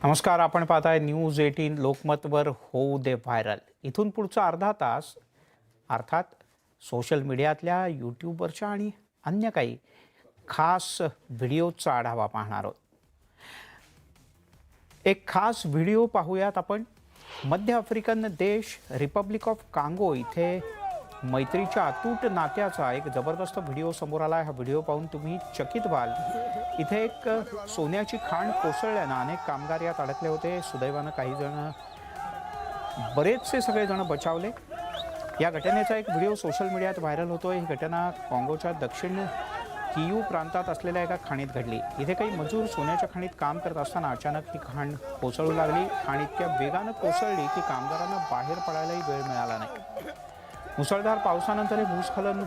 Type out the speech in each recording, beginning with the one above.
नमस्कार. आपण पाहताय न्यूज 18 लोकमतवर होऊ दे व्हायरल. इथून पुढचा अर्धा तास अर्थात सोशल मीडियातल्या यूट्यूबवरच्या आणि अन्य काही खास व्हिडिओचा आढावा पाहणार आहोत. एक खास व्हिडिओ पाहूयात आपण. मध्य आफ्रिकन देश रिपब्लिक ऑफ कांगो इथे मैत्रीच्या अतूट नात्याचा एक जबरदस्त व्हिडिओ समोर आला. हा व्हिडिओ पाहून तुम्ही चकित व्हाल. इथे एक सोन्याची खाण कोसळल्यानं अनेक कामगार यात अडकले होते. सुदैवानं काही जण बरेचसे सगळेजण बचावले. या घटनेचा एक व्हिडिओ सोशल मीडियात व्हायरल होतोय. ही घटना काँगोच्या दक्षिण कियू प्रांतात असलेल्या एका खाणीत घडली. इथे काही मजूर सोन्याच्या खाणीत काम करत असताना अचानक ही खाण कोसळू लागली. खाण इतक्या वेगानं कोसळली की कामगारांना बाहेर पडायलाही वेळ मिळाला नाही. मुसळधार पावसानंतर हे भूस्खलन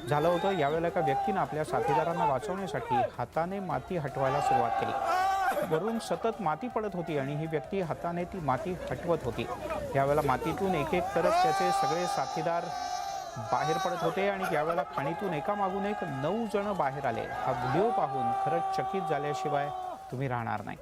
झालं होतं. यावेळेला एका व्यक्तीनं आपल्या साथीदारांना वाचवण्यासाठी हाताने माती हटवायला सुरुवात केली. वरून सतत माती पडत होती आणि ही व्यक्ती हाताने ती माती हटवत होती. यावेळेला मातीतून एक एक करत त्याचे सगळे साथीदार बाहेर पडत होते आणि यावेळेला खाणीतून एकामागून एक 9 जण बाहेर आले. हा व्हिडिओ पाहून खरंच चकित झाल्याशिवाय तुम्ही राहणार नाही.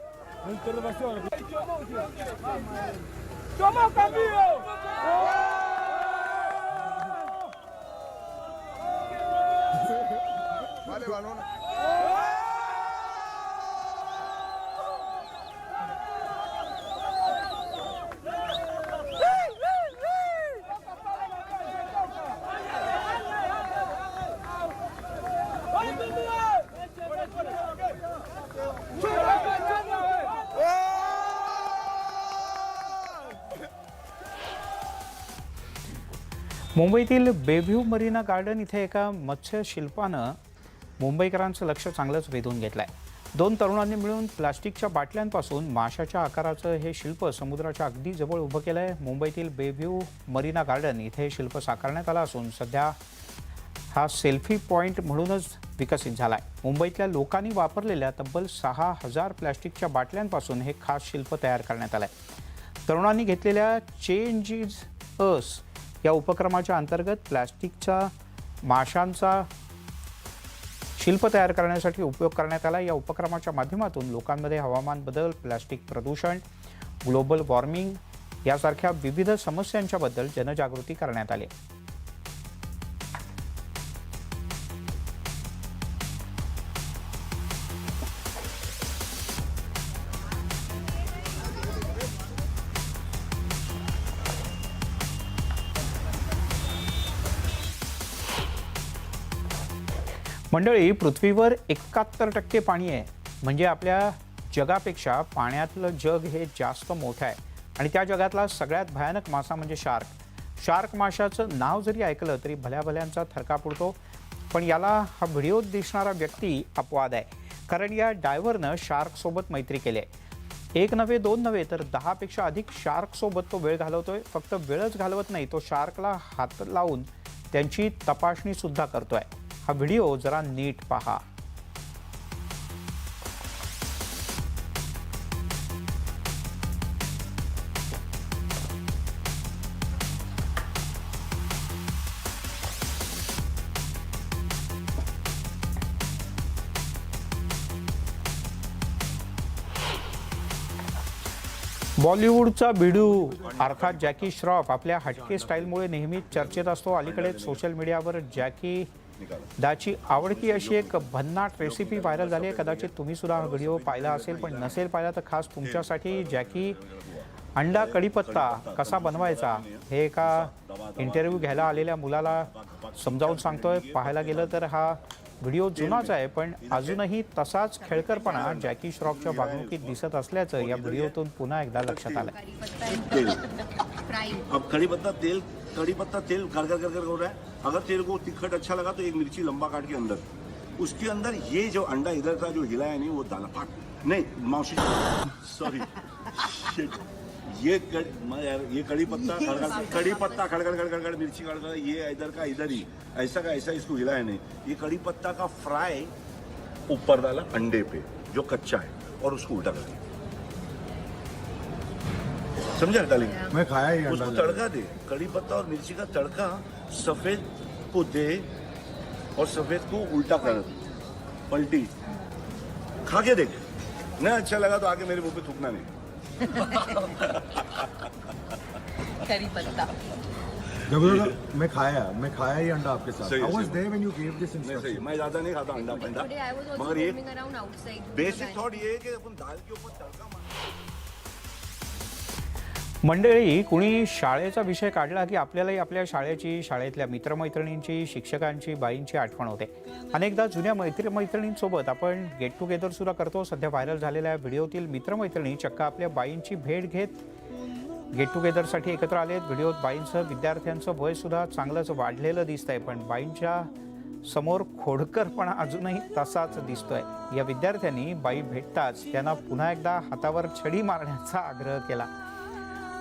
Vale, balón. मुंबईतील बेव्ह्यू मरीना गार्डन इथे एका मत्स्यशिल्पानं मुंबईकरांचं लक्ष चांगलंच वेधून घेतलंय. 2 तरुणांनी मिळून प्लास्टिकच्या बाटल्यांपासून माशाच्या आकाराचं हे शिल्प समुद्राच्या अगदी जवळ उभं केलंय. मुंबईतील बेव्ह्यू मरीना गार्डन इथे हे शिल्प साकारण्यात आलं असून सध्या हा सेल्फी पॉइंट म्हणूनच विकसित झालाय. मुंबईतल्या लोकांनी वापरलेल्या तब्बल 6000 प्लास्टिकच्या बाटल्यांपासून हे खास शिल्प तयार करण्यात आलंय. तरुणांनी घेतलेल्या चेंज इज अस या उपक्रमाच्या अंतर्गत प्लास्टिकच्या माशांचा शिल्प तयार करण्यासाठी उपयोग करण्यात आला. या उपक्रमाच्या माध्यमातून लोकांमध्ये हवामान बदल, प्लास्टिक प्रदूषण, ग्लोबल वॉर्मिंग यासारख्या विविध समस्यांच्याबद्दल जनजागृती करण्यात आली. मंडळी, पृथ्वीवर 71% पाणी आहे. म्हणजे आपल्या जगापेक्षा पाण्यातलं जग हे जास्त मोठं आहे. आणि त्या जगातला सगळ्यात भयानक मासा म्हणजे शार्क माशाचं नाव जरी ऐकलं तरी भल्याभल्यांचा थरकाप उडतो. पण याला हा व्हिडिओत दिसणारा व्यक्ती अपवाद आहे. कारण या डायव्हरनं शार्कसोबत मैत्री केली आहे. 1 नव्हे 2 नव्हे तर 10 पेक्षा अधिक शार्कसोबत तो वेळ घालवतोय. फक्त वेळच घालवत नाही, तो शार्कला हात लावून त्यांची तपासणी सुद्धा करतोय. हा व्हिडिओ जरा नीट पहा. बॉलिवूडचा बिडू अर्थात जॅकी श्रॉफ आपल्या हटके स्टाईलमुळे नेहमीच चर्चेत असतो. अलीकडेच सोशल मीडियावर जॅकी दाची आवडती अशी एक भन्नाट रेसिपी व्हायरल झाली आहे. कदाचित तुम्ही सुद्धा हा व्हिडिओ पाहिला असेल, पण नसेल पाहिला तर खास तुमच्यासाठी जॅकी अंडा कढीपत्ता कसा बनवायचा हे एका इंटरव्ह्यू घ्यायला आलेल्या मुलाला समजावून सांगतोय. पाहायला गेलं तर हा व्हिडिओ जुनाच आहे, पण अजूनही तसाच खेळकरपणा जॅकी श्रॉफच्या वागणुकीत दिसत असल्याचं या व्हिडिओतून पुन्हा एकदा लक्षात आलं. कड़ी पत्ता तेल कर कर कर कर हो रहा है. अगर तेरे को तिखट अच्छा लगा तो एक मिर्ची लंबा काट के अंदर, उसके अंदर ये जो अंडा इधर का जो हिला है नहीं वो डाला. फाट नहीं मौसी सॉरी ये कड़ी पत्ता खड़खड़ खड़खड़ मिर्ची खड़खड़ ये इधर का इधर ही ऐसा का ऐसा इसको हिला है नहीं. ये कड़ी पत्ता का फ्राई ऊपर डाला अंडे पे जो कच्चा है और उसको उल्टा कर दिया. समझा डाली मैं खाया ही उसको तड़का दे. कड़ी पत्ता और मिर्ची का तड़का सफेद को दे और सफेद को उल्टा कर पलटी खा के देख. नहीं अच्छा लगा तो आके मेरे मुंह पे थूकना नहीं. करी पत्ता जबरदस्त मैं खाया ही अंडा आपके साथ सही है, आई वाज सही है। देयर व्हेन यू गिव दिस नहीं सही, इंस्ट्रक्शन मैं ज्यादा नहीं खाता अंडा पंडा, Today I was also मगर ये roaming around outside. Basic thought ये है कि अपन दाल के ऊपर तड़का मार मंडळी, कुणी शाळेचा विषय काढला की आपल्यालाही आपल्या शाळेची, शाळेतल्या मित्रमैत्रिणींची, शिक्षकांची, बाईंची आठवण होते. अनेकदा जुन्या मैत्रिणींसोबत आपण गेट टुगेदर सुद्धा करतो. सध्या व्हायरल झालेल्या व्हिडिओतील मित्रमैत्रिणी चक्क आपल्या बाईंची भेट घेत गेट टुगेदरसाठी एकत्र आलेत. व्हिडिओत बाईंसह विद्यार्थ्यांचं वय सुद्धा चांगलंच वाढलेलं दिसतंय, पण बाईंच्या समोर खोडकरपणा अजूनही तसाच दिसतोय. या विद्यार्थ्यांनी बाई भेटताच त्यांना पुन्हा एकदा हातावर छडी मारण्याचा आग्रह केला,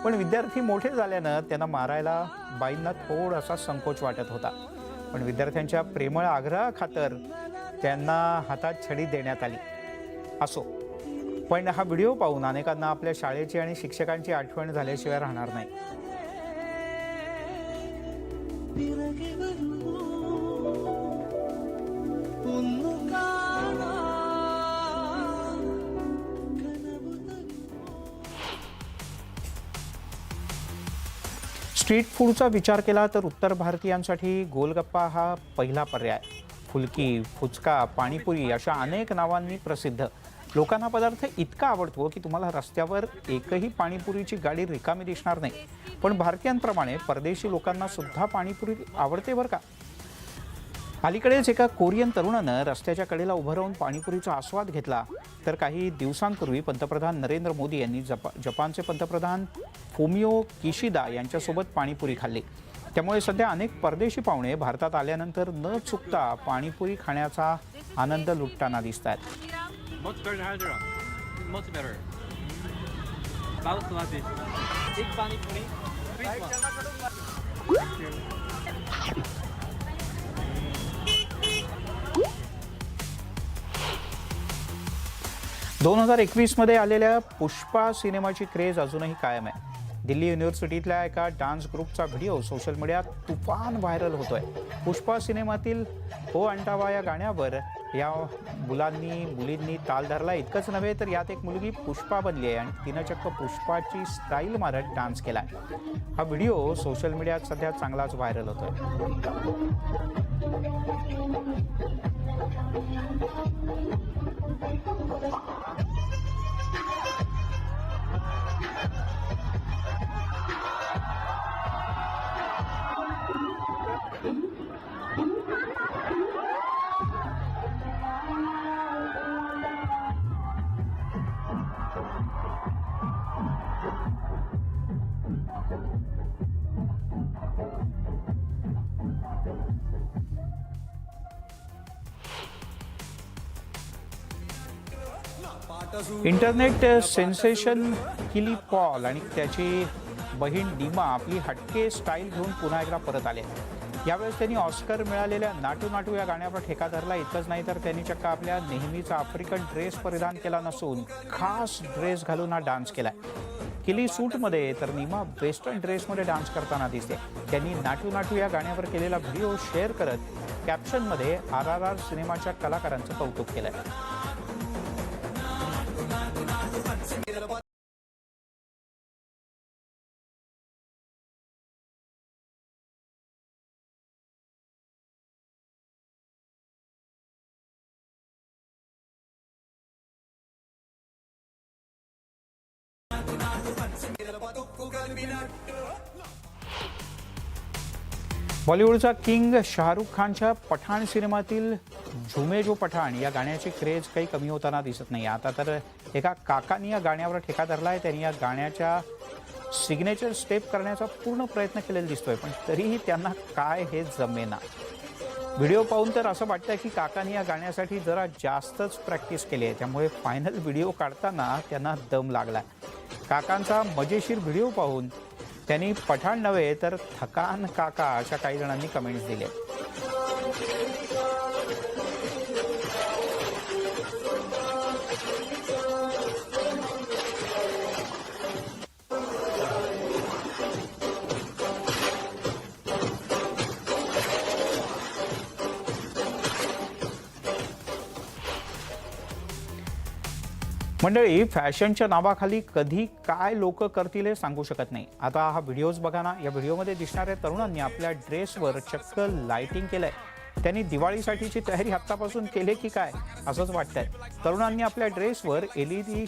पण विद्यार्थी मोठे झाल्यानं त्यांना मारायला बाईंना थोडासा संकोच वाटत होता. पण विद्यार्थ्यांच्या प्रेमळ आग्रहाखातर त्यांना हातात छडी देण्यात आली. असो, पण हा व्हिडिओ पाहून अनेकांना आपल्या शाळेची आणि शिक्षकांची आठवण झाल्याशिवाय राहणार नाही. स्ट्रीट फूडचा विचार केला तर उत्तर भारतीयांसाठी गोलगप्पा हा पहिला पर्याय. फुलकी, फुचका, पाणीपुरी अशा अनेक नावांनी प्रसिद्ध. लोकांना पदार्थ इतका आवडतो की तुम्हाला रस्त्यावर एकही पाणीपुरीची गाडी रिकामी दिसणार नाही. पण भारतीयांप्रमाणे परदेशी लोकांना सुद्धा पाणीपुरी आवडते बरं का. अलीकडेच एका कोरियन तरुणानं रस्त्याच्या कडेला उभं राहून पाणीपुरीचा आस्वाद घेतला. तर काही दिवसांपूर्वी पंतप्रधान नरेंद्र मोदी यांनी जपानचे पंतप्रधान फुमियो किशिदा यांच्यासोबत पाणीपुरी खाल्ली. त्यामुळे सध्या अनेक परदेशी पाहुणे भारतात आल्यानंतर न चुकता पाणीपुरी खाण्याचा आनंद लुटताना दिसत आहेत. Much better than Hyderabad. Much better. Both love it. Big pani puri. Big one. 2021 मध्ये आलेल्या पुष्पा सिनेमाची क्रेज अजूनही कायम आहे. दिल्ली युनिव्हर्सिटीतल्या एका डान्स ग्रुपचा व्हिडिओ सोशल मीडियात तुफान व्हायरल होतोय. पुष्पा सिनेमातील हो अंटावा या गाण्यावर या मुलींनी ताल धरला. इतकंच नव्हे तर यात एक मुलगी पुष्पा बनली आहे आणि तिनं चक्क पुष्पाची स्टाईल मारत डान्स केलाय. हा व्हिडिओ सोशल मीडियात सध्या चांगलाच व्हायरल होतोय. इंटरनेट सेन्सेशन किली पॉल आणि त्याची बहीण डीमा आपली हटके स्टाईल घेऊन पुन्हा एकदा परत आले. यावेळेस त्यांनी ऑस्कर मिळालेल्या नाटू नाटू या गाण्यावर ठेका धरला. इतकंच नाही तर त्यांनी चक्क आपल्या नेहमीचा आफ्रिकन ड्रेस परिधान केला नसून खास ड्रेस घालून हा डान्स केलाय. किली सूटमध्ये तर नीमा वेस्टर्न ड्रेसमध्ये डान्स करताना दिसते. त्यांनी नाटू नाटू या गाण्यावर केलेला व्हिडिओ शेअर करत कॅप्शनमध्ये RRR सिनेमाच्या कलाकारांचं कौतुक केलंय. बॉलिवूडचा किंग शाहरुख खानच्या पठाण सिनेमातील झुमे जो पठाण या गाण्याची क्रेज काही कमी होताना दिसत नाही. आता तर एका काकांनी या गाण्यावर ठेका धरलाय. त्यांनी या गाण्याच्या सिग्नेचर स्टेप करण्याचा पूर्ण प्रयत्न केलेला दिसतोय, पण तरीही त्यांना काय हे जमेना. व्हिडिओ पाहून तर असं वाटतं की काकांनी या गाण्यासाठी जरा जास्तच प्रॅक्टिस केली आहे. त्यामुळे फायनल व्हिडिओ काढताना त्यांना दम लागलाय. काकांचा मजेशीर व्हिडिओ पाहून त्यांनी पठाण नव्हे तर थकान काका अशा काही जणांनी कमेंट्स दिले. मंडळी, फॅशनच्या नावाखाली कधी काय लोक करतील हे सांगू शकत नाही. आता हा व्हिडिओज बघा ना. या व्हिडिओमध्ये दिसणाऱ्या तरुणांनी आपल्या ड्रेसवर चक्क लाइटिंग केलंय. त्यांनी दिवाळीसाठीची तयारी आत्तापासून केली की काय असंच वाटतंय. तरुणांनी आपल्या ड्रेसवर LED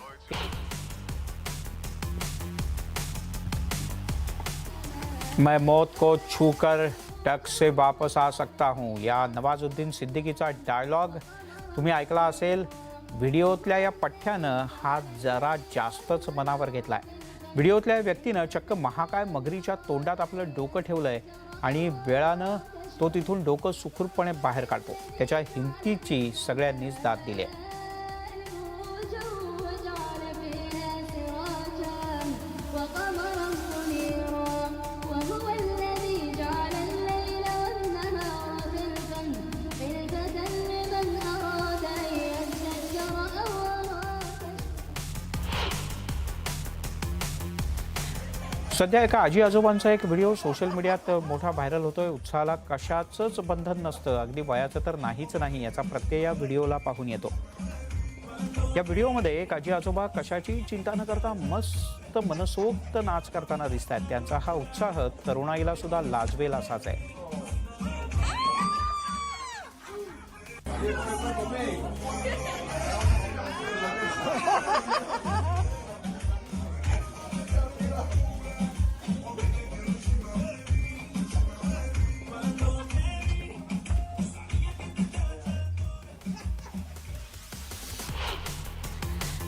मैं मौत को छूकर टक से वापस आ सकता हूं या नवाजुद्दीन सिद्दीकीचा डायलॉग तुम्ही ऐकला असेल. व्हिडिओतल्या या पठ्ठ्यानं हा जरा जास्तच मनावर घेतलाय. व्हिडिओतल्या व्यक्तीनं चक्क महाकाय मगरीच्या तोंडात आपलं डोकं ठेवलंय आणि वेळानं तो तिथून डोकं सुखरूपपणे बाहेर काढतो. त्याच्या हिमतीची सगळ्यांनीच दाद दिली आहे. सध्या एका आजी आजोबांचा एक व्हिडिओ सोशल मीडियात मोठा व्हायरल होतोय. उत्साहाला कशाचंच बंधन नसतं, अगदी वयाचं तर नाहीच नाही याचा प्रत्यय या व्हिडिओला पाहून येतो. या व्हिडिओमध्ये एक आजी आजोबा कशाची चिंता न करता मस्त मनसोक्त नाच करताना दिसत आहेत. त्यांचा हा उत्साह तरुणाईला सुद्धा लाजवेल असाच आहे.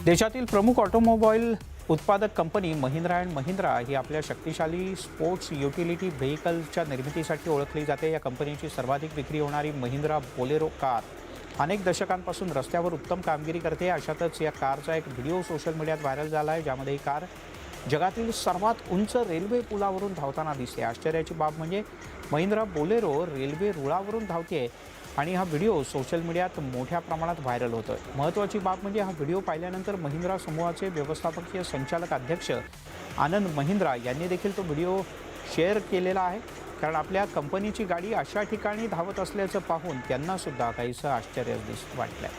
देशातील प्रमुख ऑटोमोबाईल उत्पादक कंपनी महिंद्रा अँड महिंद्रा ही आपल्या शक्तिशाली स्पोर्ट्स युटिलिटी व्हेकलच्या निर्मितीसाठी ओळखली जाते. या कंपनीची सर्वाधिक विक्री होणारी महिंद्रा बोलेरो कार अनेक दशकांपासून रस्त्यावर उत्तम कामगिरी करते. अशातच या कारचा एक व्हिडिओ सोशल मीडियात व्हायरल झाला आहे, ज्यामध्ये ही कार जगातील सर्वात उंच रेल्वे पुलावरून धावताना दिसते. आश्चर्याची बाब म्हणजे महिंद्रा बोलेरो रेल्वे रुळावरून धावते आणि हा व्हिडिओ सोशल मीडियात मोठ्या प्रमाणात व्हायरल होतोय. महत्त्वाची बाब म्हणजे हा व्हिडिओ पाहिल्यानंतर महिंद्रा समूहाचे व्यवस्थापकीय संचालक अध्यक्ष आनंद महिंद्रा यांनी देखील तो व्हिडिओ शेअर केलेला आहे. कारण आपल्या कंपनीची गाडी अशा ठिकाणी धावत असल्याचं पाहून त्यांना सुद्धा काहीसं आश्चर्य वाटलंय.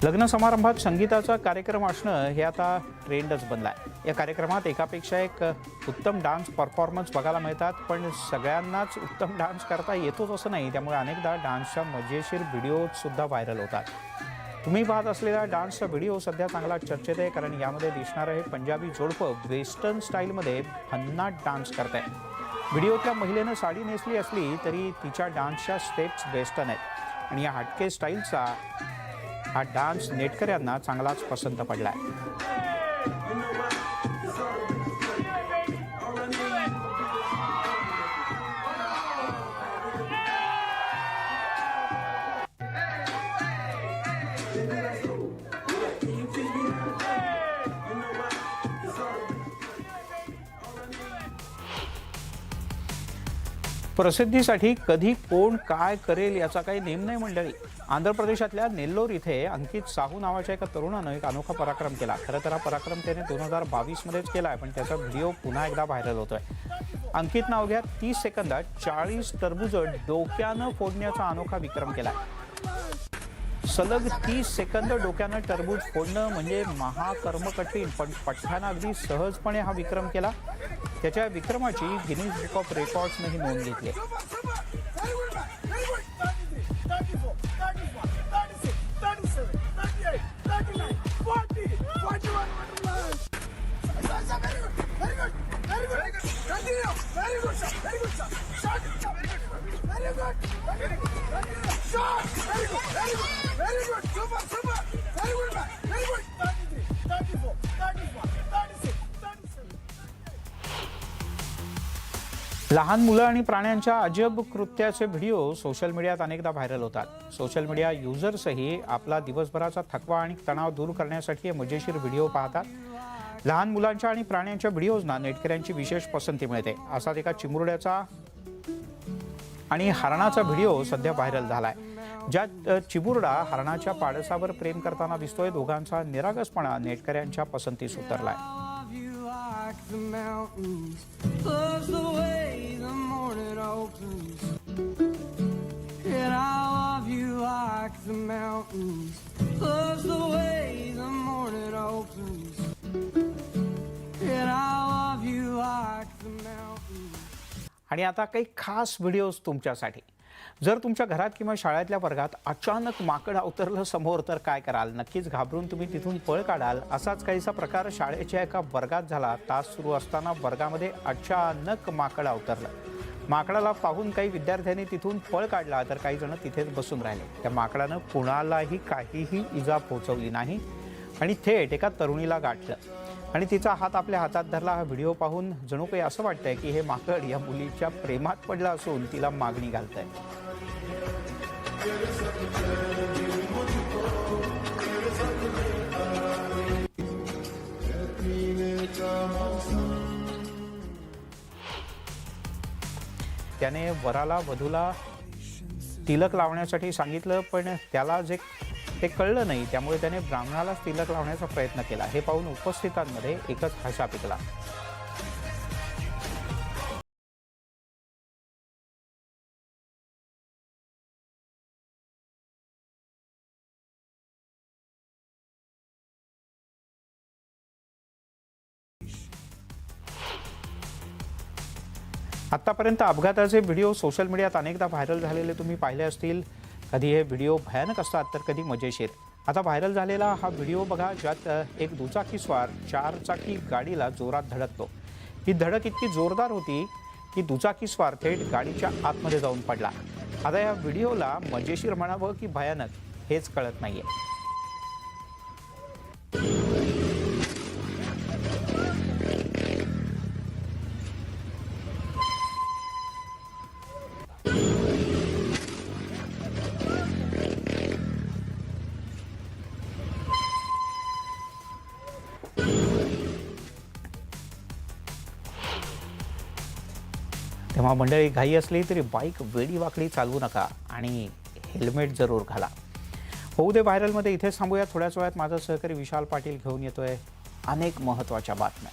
लग्न समारंभात संगीताचा कार्यक्रम असणं हे आता ट्रेंडच बनलाय. या कार्यक्रमात एकापेक्षा एक उत्तम डान्स परफॉर्मन्स बघायला मिळतात, पण सगळ्यांनाच उत्तम डान्स करता येतोच असं नाही. त्यामुळे अनेकदा डान्सच्या मजेशीर व्हिडिओ सुद्धा व्हायरल होतात. तुम्ही पाहत असलेला डान्सचा व्हिडिओ सध्या चांगला चर्चेत आहे, कारण यामध्ये दिसणारं हे पंजाबी जोडपं वेस्टर्न स्टाईलमध्ये भन्नाट डान्स करत आहे. व्हिडिओतल्या महिलेनं साडी नेसली असली तरी तिच्या डान्सच्या स्टेप्स वेस्टर्न आहेत आणि या हटके स्टाईलचा हा डान्स नेटकऱ्यांना चांगलाच पसंत पडलाय. प्रसिद्धीसाठी कधी कोण काय करेल याचा काही नेम नाही मंडळी. आंध्र प्रदेशातल्या नेल्लोर इथे अंकित साहू नावाच्या एका तरुणानं एक अनोखा पराक्रम केला. खरं तर हा पराक्रम त्याने 2022 केला आहे, पण त्याचा व्हिडिओ पुन्हा एकदा व्हायरल होतोय. अंकितनं अवघ्या 30 सेकंदात 40 टरबूज डोक्यानं फोडण्याचा अनोखा विक्रम केला. सलग 30 सेकंद डोक्यानं टरबूज फोडणं म्हणजे महाकर्म कठीण, पण पठ्ठ्यानं अगदी सहजपणे हा विक्रम केला. त्याच्या विक्रमाची गिनीज बुक ऑफ रेकॉर्ड्सने नोंद घेतली. लहान मुलं आणि प्राण्यांच्या अजब कृत्याचे व्हिडिओ सोशल मीडियात अनेकदा व्हायरल होतात. सोशल मीडिया युजर्सही आपला दिवसभराचा थकवा आणि तणाव दूर करण्यासाठी हे मजेशीर व्हिडिओ पाहतात. लहान मुलांच्या आणि प्राण्यांच्या व्हिडिओजना नेटकऱ्यांची विशेष पसंती मिळते. असाच एका चिमुरड्याचा आणि हरणाचा व्हिडिओ सध्या व्हायरल झालाय, ज्यात चिमुरडा हरणाच्या पाडसावर प्रेम करताना दिसतोय. दोघांचा निरागसपणा नेटकऱ्यांच्या पसंतीस उतरलाय. like the mountains, loves the way the morning opens. And I love you like the mountains, loves the way the morning opens. And I love you like the mountains. आणि आता काही खास व्हिडिओज तुमच्यासाठी. जर तुमच्या घरात किंवा शाळेतल्या वर्गात अचानक माकड अवतरलं समोर तर काय कराल? नक्कीच घाबरून तुम्ही तिथून पळ काढाल. असाच काहीसा प्रकार शाळेच्या एका वर्गात झाला. तास सुरू असताना वर्गामध्ये अचानक माकड अवतरलं. माकडाला पाहून काही विद्यार्थ्यांनी तिथून पळ काढला तर काही जण तिथेच बसून राहिले. त्या माकडानं कुणालाही काहीही इजा पोहोचवली नाही आणि थेट एका तरुणीला गाठलं आणि तिचा हात आपल्या हातात धरला. हा व्हिडिओ पाहून जणू काही असं वाटतंय की हे माकड या मुलीच्या प्रेमात पडलं असून तिला मागणी घालतंय. त्याने वराला वधूला तिलक लावण्यासाठी सांगितलं, पण त्याला जे ते कळलं नाही, त्यामुळे त्याने ब्राह्मणालाच तिलक लावण्याचा प्रयत्न केला. हे पाहून उपस्थितांमध्ये एकच हसा पिकला. आत्तापर्यंत अपघाताचे व्हिडिओ सोशल मीडियात अनेकदा व्हायरल झालेले तुम्ही पाहिले असतील. कधी हे व्हिडिओ भयानक असतात तर कधी मजेशीर. आता व्हायरल झालेला हा व्हिडिओ बघा, ज्यात एक दुचाकीस्वार 4 चाकी गाडीला जोरात धडकतो. ही धडक इतकी जोरदार होती की दुचाकीस्वार थेट गाडीच्या आतमध्ये जाऊन पडला. आता या व्हिडिओला मजेशीर म्हणावं की भयानक हेच कळत नाहीये. तेव्हा मंडळी, घाई असली तरी बाईक वेडीवाकडी चालवू नका आणि हेल्मेट जरूर घाला. होऊ दे व्हायरलमध्ये इथेच थांबूया. थोड्याच वेळात माझा सहकारी विशाल पाटील घेऊन येतोय अनेक महत्त्वाच्या बातम्या.